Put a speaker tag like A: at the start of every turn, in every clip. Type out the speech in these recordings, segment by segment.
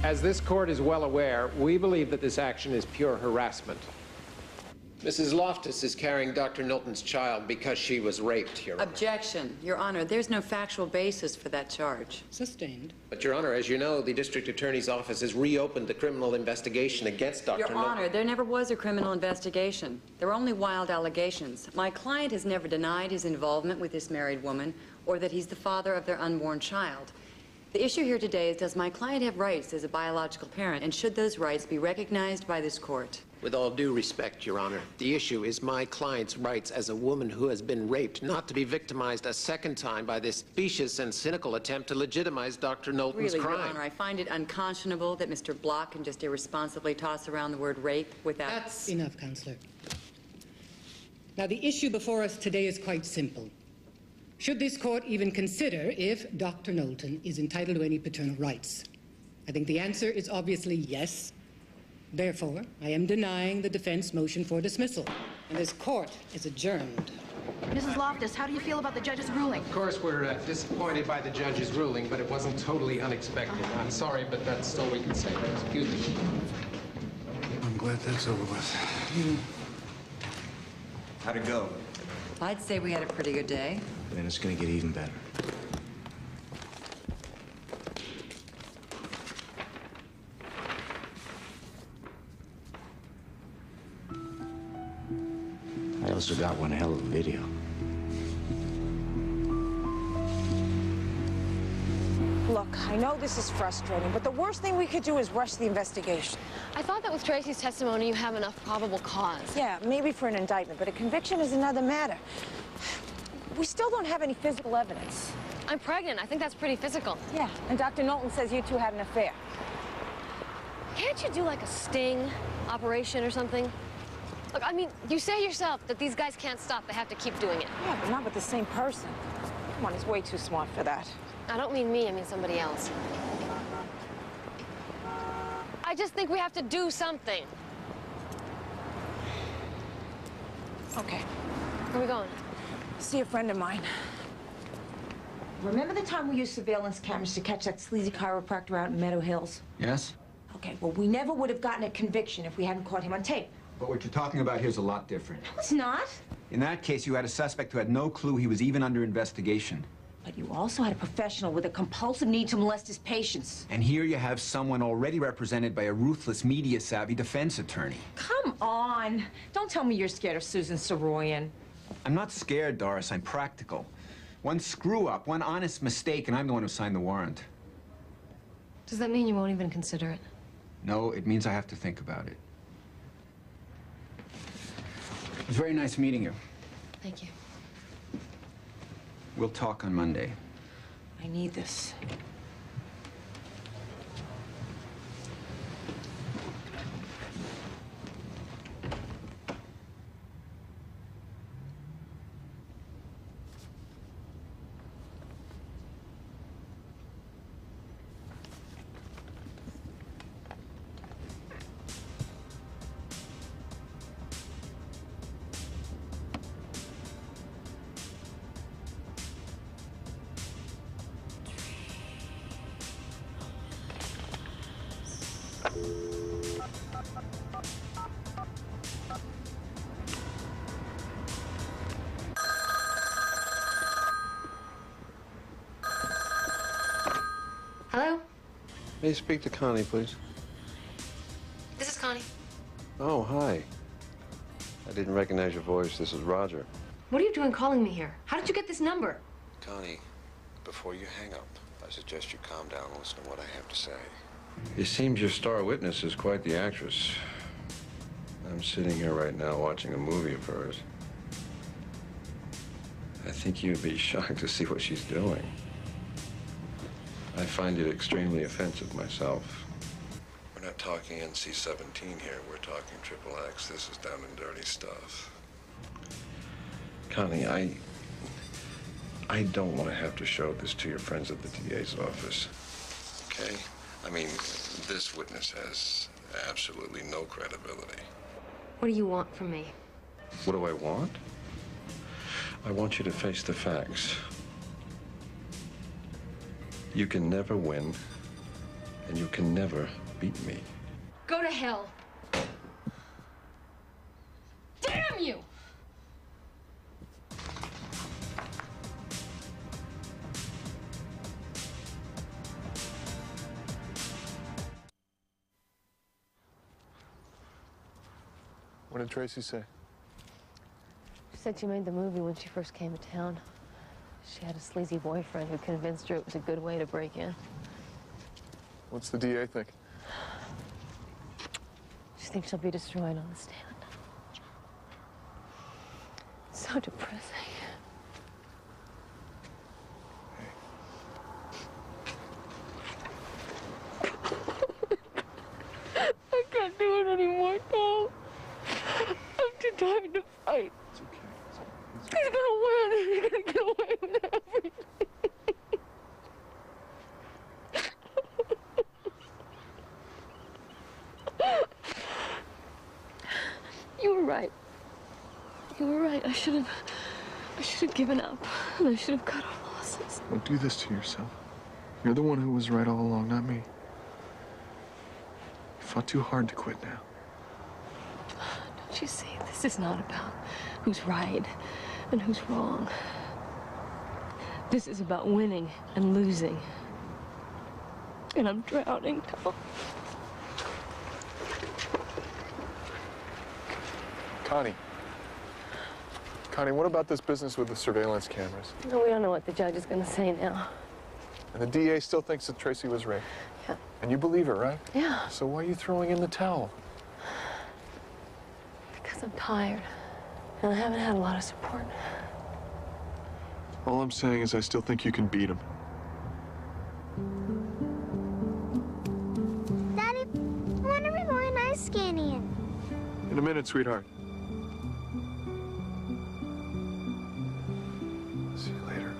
A: As this court is well aware, we believe that this action is pure harassment. Mrs. Loftus is carrying Dr. Knowlton's child because she was raped, Your Honor.
B: Objection, Your Honor. There's no factual basis for that charge.
C: Sustained.
A: But, Your Honor, as you know, the District Attorney's Office has reopened the criminal investigation against Dr. Knowlton.
B: Your Honor, there never was a criminal investigation. There were only wild allegations. My client has never denied his involvement with this married woman or that he's the father of their unborn child. The issue here today is, does my client have rights as a biological parent, and should those rights be recognized by this court?
A: With all due respect, Your Honor, the issue is my client's rights as a woman who has been raped, not to be victimized a second time by this specious and cynical attempt to legitimize Dr. Knowlton's crime.
B: Really, Your Honor, I find it unconscionable that Mr. Block can just irresponsibly toss around the word rape without...
C: That's enough, Counselor. Now, the issue before us today is quite simple. Should this court even consider if Dr. Knowlton is entitled to any paternal rights? I think the answer is obviously yes. Therefore, I am denying the defense motion for dismissal, and this court is adjourned.
D: Mrs. Loftus, how do you feel about the judge's ruling?
A: Of course, we're disappointed by the judge's ruling, but it wasn't totally unexpected. I'm sorry, but that's all we can say. Excuse me.
E: I'm glad that's over with. How'd it go?
B: I'd say we had a pretty good day.
E: Then it's gonna get even better. I also got one hell of a video.
F: Look, I know this is frustrating, but the worst thing we could do is rush the investigation.
G: I thought that with Tracy's testimony, you have enough probable cause.
F: Yeah, maybe for an indictment, but a conviction is another matter. We still don't have any physical evidence.
G: I'm pregnant. I think that's pretty physical.
F: Yeah, and Dr. Knowlton says you two had an affair.
G: Can't you do like a sting operation or something? Look, I mean, you say yourself that these guys can't stop. They have to keep doing it.
F: Yeah, but not with the same person. Come on, he's way too smart for that.
G: I don't mean me, I mean somebody else. I just think we have to do something.
F: Okay.
G: Where are we going?
F: See a friend of mine. Remember the time we used surveillance cameras to catch that sleazy chiropractor out in Meadow Hills?
H: Yes?
F: Okay, well, we never would have gotten a conviction if we hadn't caught him on tape.
H: But what you're talking about here is a lot different.
F: No, it's not.
H: In that case, you had a suspect who had no clue he was even under investigation.
F: But you also had a professional with a compulsive need to molest his patients.
H: And here you have someone already represented by a ruthless, media-savvy defense attorney.
F: Come on. Don't tell me you're scared of Susan Saroyan.
H: I'm not scared, Doris. I'm practical. One screw-up, one honest mistake, and I'm the one who signed the warrant.
G: Does that mean you won't even consider it?
H: No, it means I have to think about it. It was very nice meeting you.
G: Thank you.
H: We'll talk on Monday.
F: I need this.
G: Hello?
I: May I speak to Connie, please?
G: This is Connie.
I: Oh, hi. I didn't recognize your voice. This is Roger.
G: What are you doing calling me here? How did you get this number?
I: Connie, before you hang up, I suggest you calm down and listen to what I have to say. It seems your star witness is quite the actress. I'm sitting here right now watching a movie of hers. I think you'd be shocked to see what she's doing. I find it extremely offensive myself. We're not talking NC-17 here. We're talking Triple X. This is down and dirty stuff. Connie, I don't want to have to show this to your friends at the DA's office. Okay? I mean, this witness has absolutely no credibility.
G: What do you want from me?
I: What do I want? I want you to face the facts. You can never win, and you can never beat me.
G: Go to hell. Damn you!
J: What did Tracy say?
G: She said she made the movie when she first came to town. She had a sleazy boyfriend who convinced her it was a good way to break in.
J: What's the DA think?
G: She thinks she'll be destroyed on the stand. It's so depressing. I can't do it anymore, Tom. I'm too tired to fight.
J: It's okay.
G: He's gonna win. He's gonna get away with everything. You were right. You were right. I should have given up. And I should have cut off losses.
J: Don't do this to yourself. You're the one who was right all along, not me. You fought too hard to quit now.
G: Don't you see? This is not about who's right and who's wrong. This is about winning and losing. And I'm drowning, Tom.
J: Connie, what about this business with the surveillance cameras?
G: No, we don't know what the judge is going to say now.
J: And the DA still thinks that Tracy was raped.
G: Yeah.
J: And you believe her, right?
G: Yeah.
J: So why are you throwing in the towel?
G: Because I'm tired. And I haven't had a lot of support.
J: All I'm saying is I still think you can beat him.
K: Daddy, when are we going ice skating?
J: In a minute, sweetheart. See you later.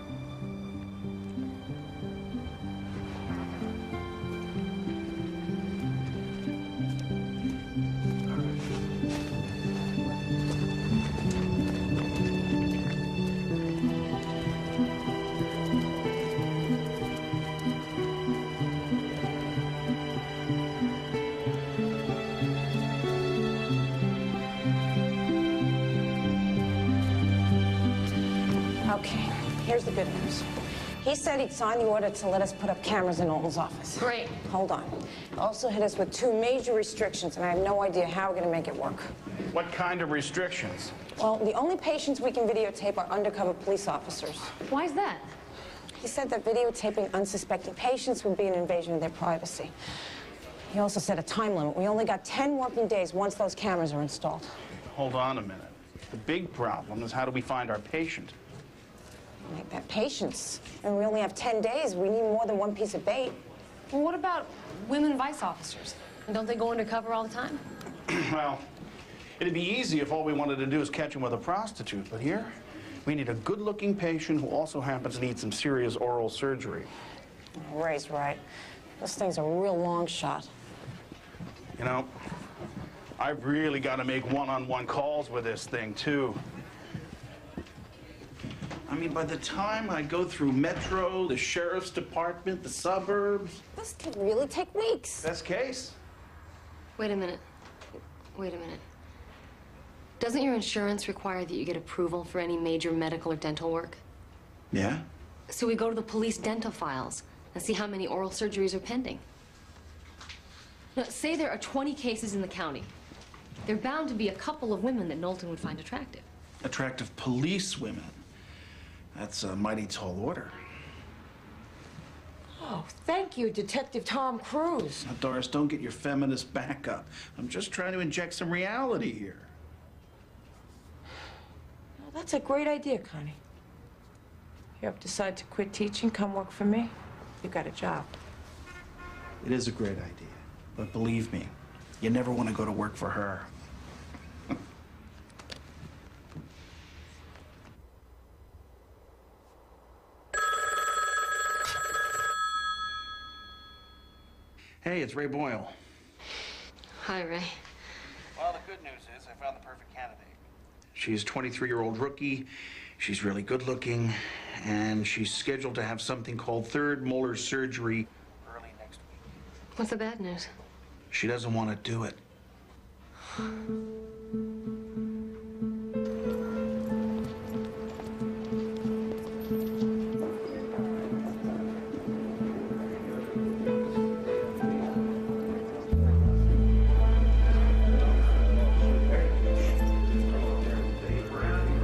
F: Okay, here's the good news. He said he'd sign the order to let us put up cameras in Alton's office.
G: Great.
F: Hold on. Also hit us with 2 major restrictions, and I have no idea how we're going to make it work.
L: What kind of restrictions?
F: Well, the only patients we can videotape are undercover police officers.
G: Why is that?
F: He said that videotaping unsuspecting patients would be an invasion of their privacy. He also set a time limit. We only got 10 working days once those cameras are installed.
L: Hold on a minute. The big problem is how do we find our patient?
F: Like that patience. And we only have 10 days. We need more than one piece of bait.
G: Well, what about women vice officers? Don't they go undercover all the time?
L: Well, it'd be easy if all we wanted to do is catch him with a prostitute, but here, we need a good-looking patient who also happens to need some serious oral surgery.
F: Ray's right. This thing's a real long shot.
L: You know, I've really got to make one-on-one calls with this thing, too. I mean, by the time I go through Metro, the Sheriff's Department, the suburbs...
F: This could really take weeks.
L: Best case.
G: Wait a minute. Wait a minute. Doesn't your insurance require that you get approval for any major medical or dental work?
L: Yeah?
G: So we go to the police dental files and see how many oral surgeries are pending. Now, say there are 20 cases in the county. There are bound to be a couple of women that Knowlton would find attractive.
L: Attractive police women. That's a mighty tall order.
F: Oh, thank you, Detective Tom Cruise.
L: Now, Doris, don't get your feminist back up. I'm just trying to inject some reality here.
F: Well, that's a great idea, Connie. You ever decide to quit teaching, come work for me? You got a job.
L: It is a great idea. But believe me, you never want to go to work for her. Hey, it's Ray Boyle.
G: Hi, Ray.
L: Well, the good news is I found the perfect candidate. She's a 23-year-old rookie. She's really good looking, and she's scheduled to have something called third molar surgery early next week.
G: What's the bad news?
L: She doesn't want to do it.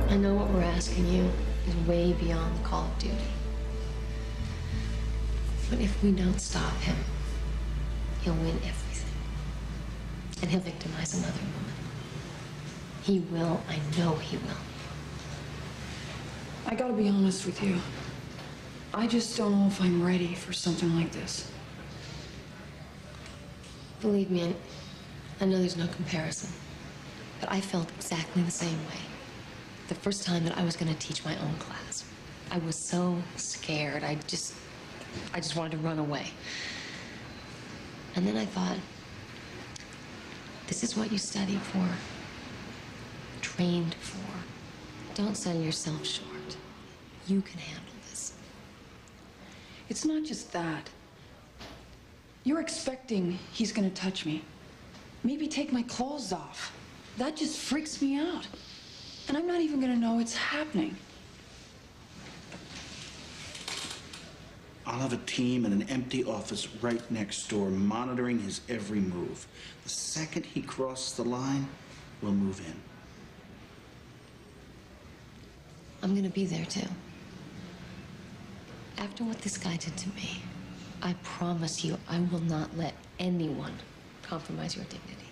G: I know what we're asking you is way beyond the call of duty. But if we don't stop him, he'll win everything. And he'll victimize another woman. He will. I know he will.
M: I gotta be honest with you. I just don't know if I'm ready for something like this.
G: Believe me, I know there's no comparison. But I felt exactly the same way. The first time that I was going to teach my own class. I was so scared. I just wanted to run away. And then I thought, this is what you studied for, trained for. Don't sell yourself short. You can handle this.
M: It's not just that. You're expecting he's gonna touch me. Maybe take my clothes off. That just freaks me out. And I'm not even gonna know it's happening.
L: I'll have a team in an empty office right next door monitoring his every move. The second he crosses the line, we'll move in.
G: I'm going to be there, too. After what this guy did to me, I promise you I will not let anyone compromise your dignity.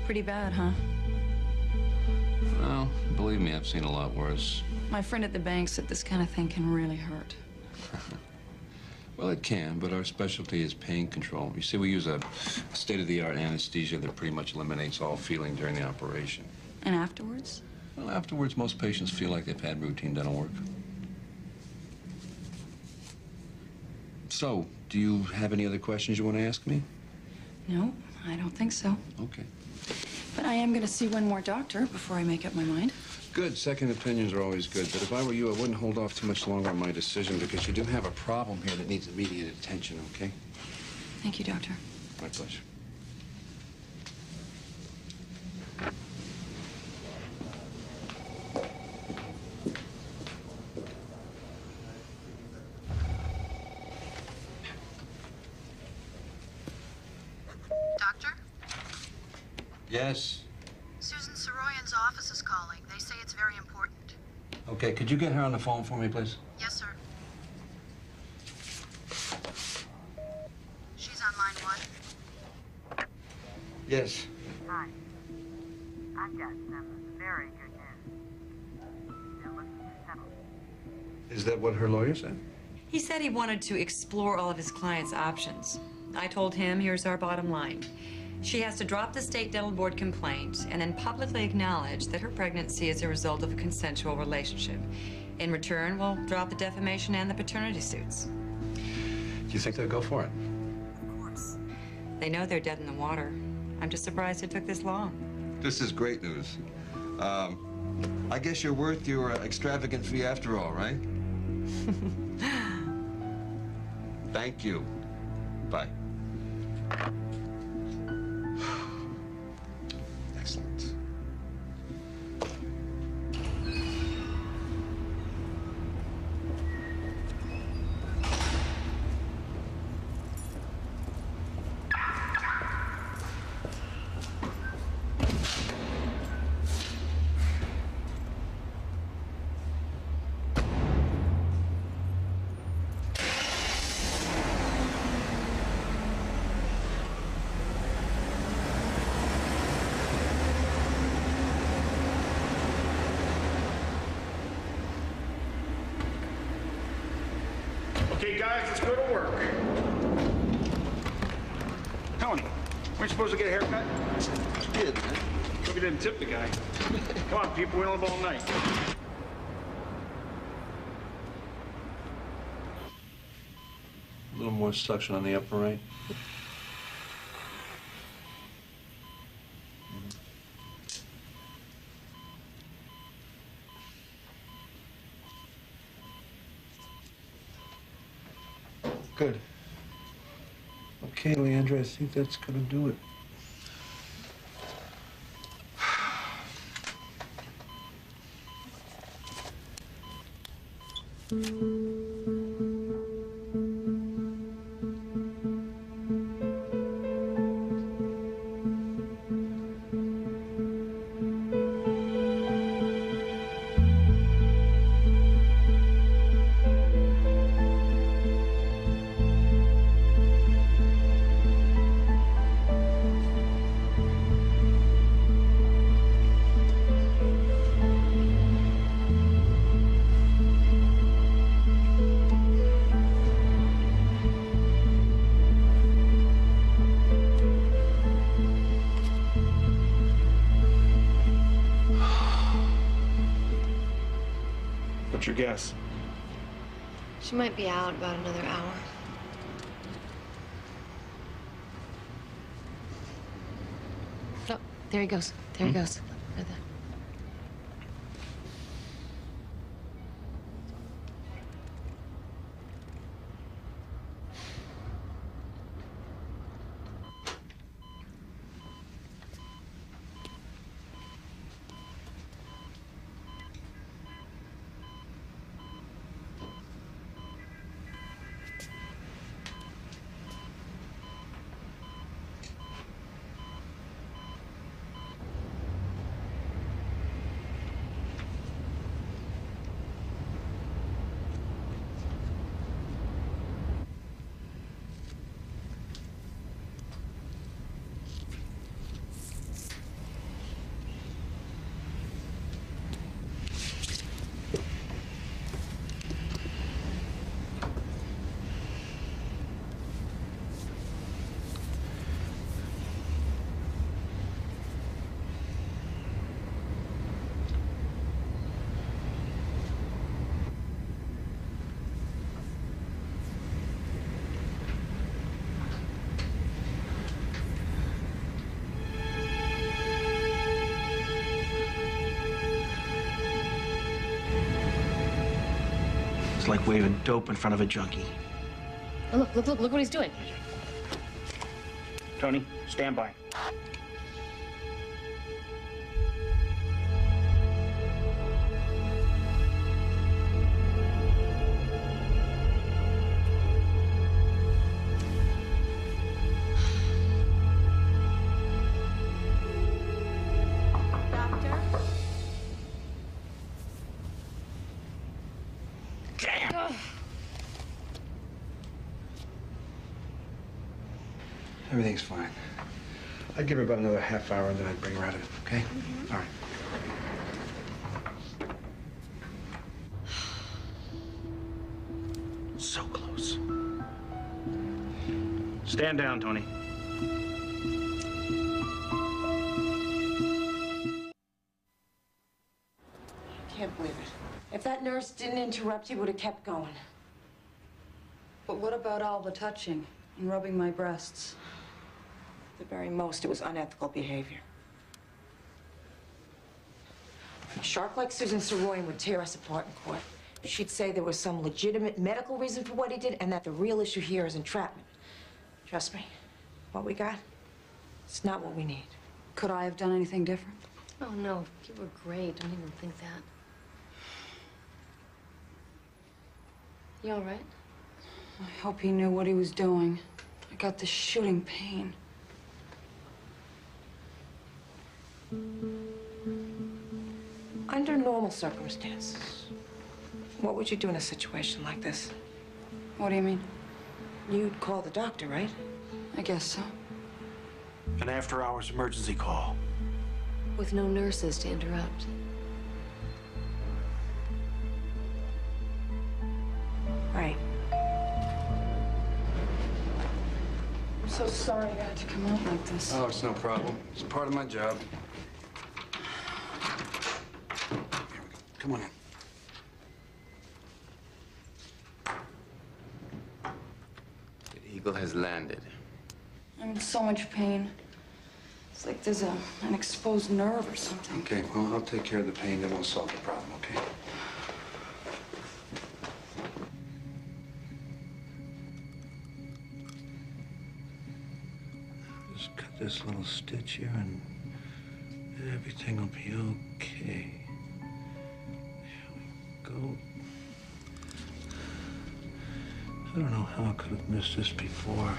M: Pretty bad, huh?
N: Well, believe me, I've seen a lot worse.
M: My friend at the bank said this kind of thing can really hurt.
N: Well, it can, but our specialty is pain control. You see, we use a state-of-the-art anesthesia that pretty much eliminates all feeling during the operation.
M: And afterwards?
N: Well, afterwards, most patients feel like they've had routine dental work. So, do you have any other questions you want to ask me?
M: No, I don't think so.
N: Okay.
M: But I am going to see one more doctor before I make up my mind.
N: Good. Second opinions are always good. But if I were you, I wouldn't hold off too much longer on my decision because you do have a problem here that needs immediate attention, okay?
M: Thank you, doctor.
N: My pleasure.
D: Doctor?
N: Yes?
D: Susan Soroyan's office is calling. They say it's very important.
N: Okay, could you get her on the phone for me, please?
D: Yes, sir. She's on line 1.
N: Yes.
O: Hi. I've got some very good news. They're looking to settle.
N: Is that what her lawyer said?
B: He said he wanted to explore all of his client's options. I told him, here's our bottom line. She has to drop the state dental board complaint and then publicly acknowledge that her pregnancy is a result of a consensual relationship. In return, we'll drop the defamation and the paternity suits.
N: Do you think they'll go for it?
B: Of course. They know they're dead in the water. I'm just surprised it took this long.
I: This is great news. I guess you're worth your extravagant fee after all, right? Thank you. Bye. Excellent.
L: Okay, guys, let's go to work. Tony, weren't you supposed to get a haircut?
I: You did, man.
L: Hope you didn't tip the guy. Come on, people, we don't live all night.
N: A little more suction on the upper right.
E: Good. Okay, Leandra, I think that's gonna do it.
L: What's your guess?
G: She might be out about another hour. Oh, there he goes. There he goes. Right there.
E: It's like waving dope in front of a junkie.
G: Oh, look what he's doing.
L: Tony, stand by.
E: Everything's fine. I'd give her about another half hour and then I'd bring her out of it, okay? All right. So close.
L: Stand down, Tony.
F: I can't believe it. If that nurse didn't interrupt, he would have kept going.
M: But what about all the touching and rubbing my breasts?
F: At the very most, it was unethical behavior. A shark like Susan Saroyan would tear us apart in court. She'd say there was some legitimate medical reason for what he did and that the real issue here is entrapment. Trust me, what we got, it's not what we need.
M: Could I have done anything different?
G: Oh, no. You were great. Don't even think that. You all right?
M: I hope he knew what he was doing. I got this shooting pain.
F: Under normal circumstances, what would you do in a situation like this?
M: What do you mean?
F: You'd call the doctor, right?
M: I guess so.
L: An after-hours emergency call.
G: With no nurses to interrupt.
F: Right.
M: I'm so sorry I had to come out like this.
N: Oh, it's no problem. It's part of my job.
E: Here we go. Come on in.
N: The eagle has landed.
M: I'm in so much pain. It's like there's an exposed nerve or something.
E: Okay, well, I'll take care of the pain, then we'll solve the problem, okay? Just cut this little stitch here and everything will be okay. There we go. I don't know how I could have missed this before.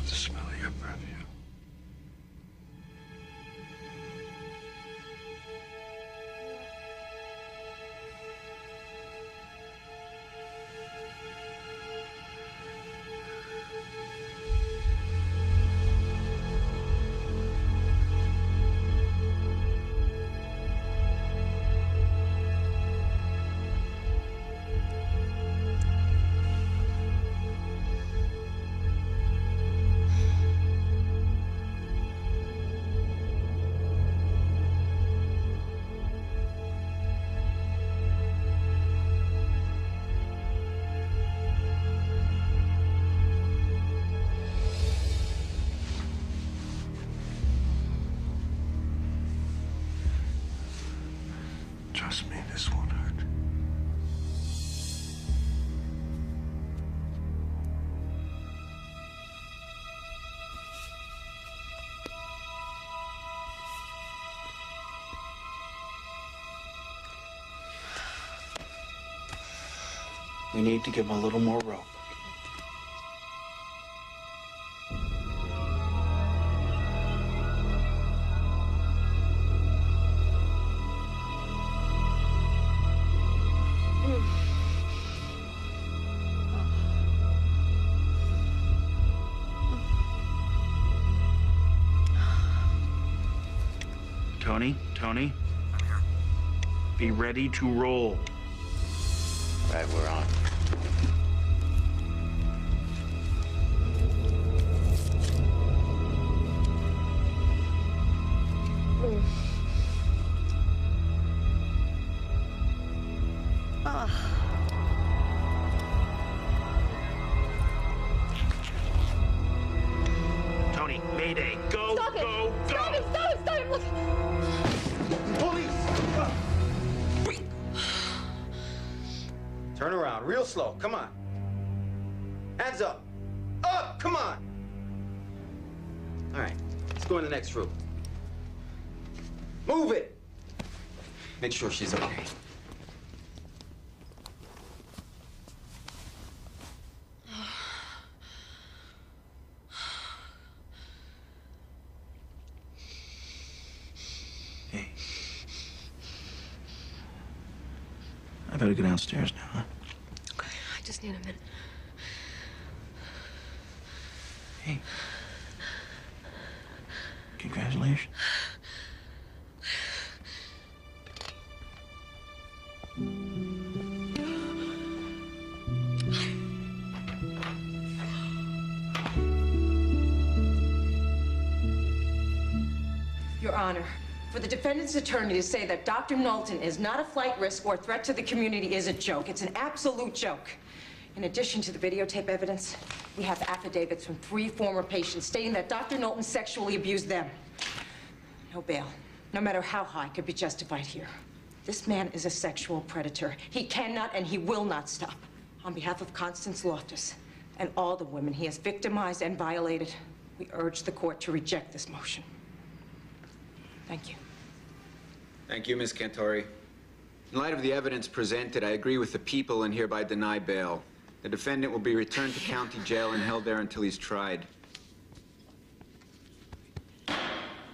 E: The smell of your perfume. Trust me, this won't hurt. We need to give him a little more rope. Tony? Be ready to roll.
P: Right, we're on.
L: Tony, Mayday, go,
G: Stop it!
L: go, go!
G: Stop it! Stop it! Stop it! Look.
H: Turn around, real slow. Come on. Hands up. Up! Come on. All right, let's go in the next room. Move it. Make sure she's okay.
E: Hey. I better go downstairs now, huh?
G: Okay, I just need a minute.
E: Hey. Congratulations.
F: Your Honor, for the defendant's attorney to say that Dr. Knowlton is not a flight risk or a threat to the community is a joke. It's an absolute joke. In addition to the videotape evidence, we have affidavits from 3 former patients stating that Dr. Knowlton sexually abused them. No bail, no matter how high, could be justified here. This man is a sexual predator. He cannot and he will not stop. On behalf of Constance Loftus and all the women he has victimized and violated, we urge the court to reject this motion. Thank you.
H: Thank you, Ms. Cantori. In light of the evidence presented, I agree with the people and hereby deny bail. The defendant will be returned to county jail and held there until he's tried.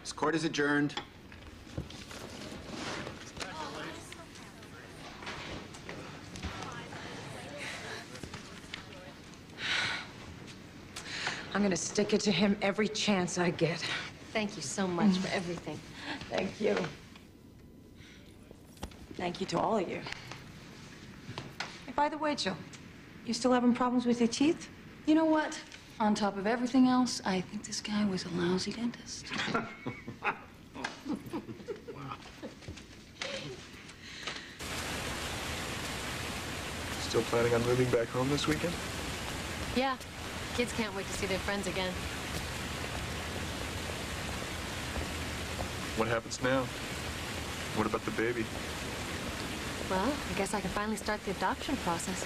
H: This court is adjourned.
F: I'm gonna stick it to him every chance I get.
G: Thank you so much for everything.
F: Thank you. Thank you to all of you. Hey, by the way, Jill, you still having problems with your teeth?
M: You know what? On top of everything else, I think this guy was a lousy dentist.
J: Still planning on moving back home this weekend?
G: Yeah, kids can't wait to see their friends again.
J: What happens now? What about the baby?
G: Well, I guess I can finally start the adoption process.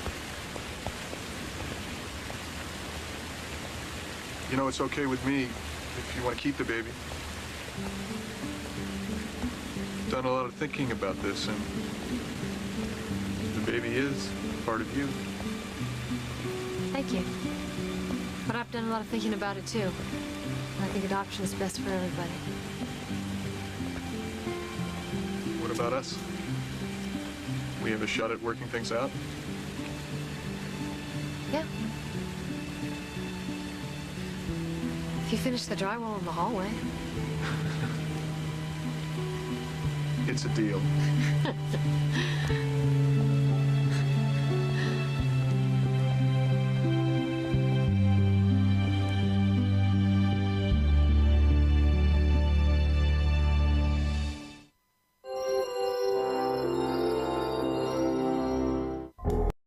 J: You know, it's okay with me if you want to keep the baby. I've done a lot of thinking about this, and the baby is part of you.
G: Thank you. But I've done a lot of thinking about it, too. And I think adoption is best for everybody.
J: What about us? We have a shot at working things out?
G: Yeah. If you finish the drywall in the hallway.
J: It's a deal.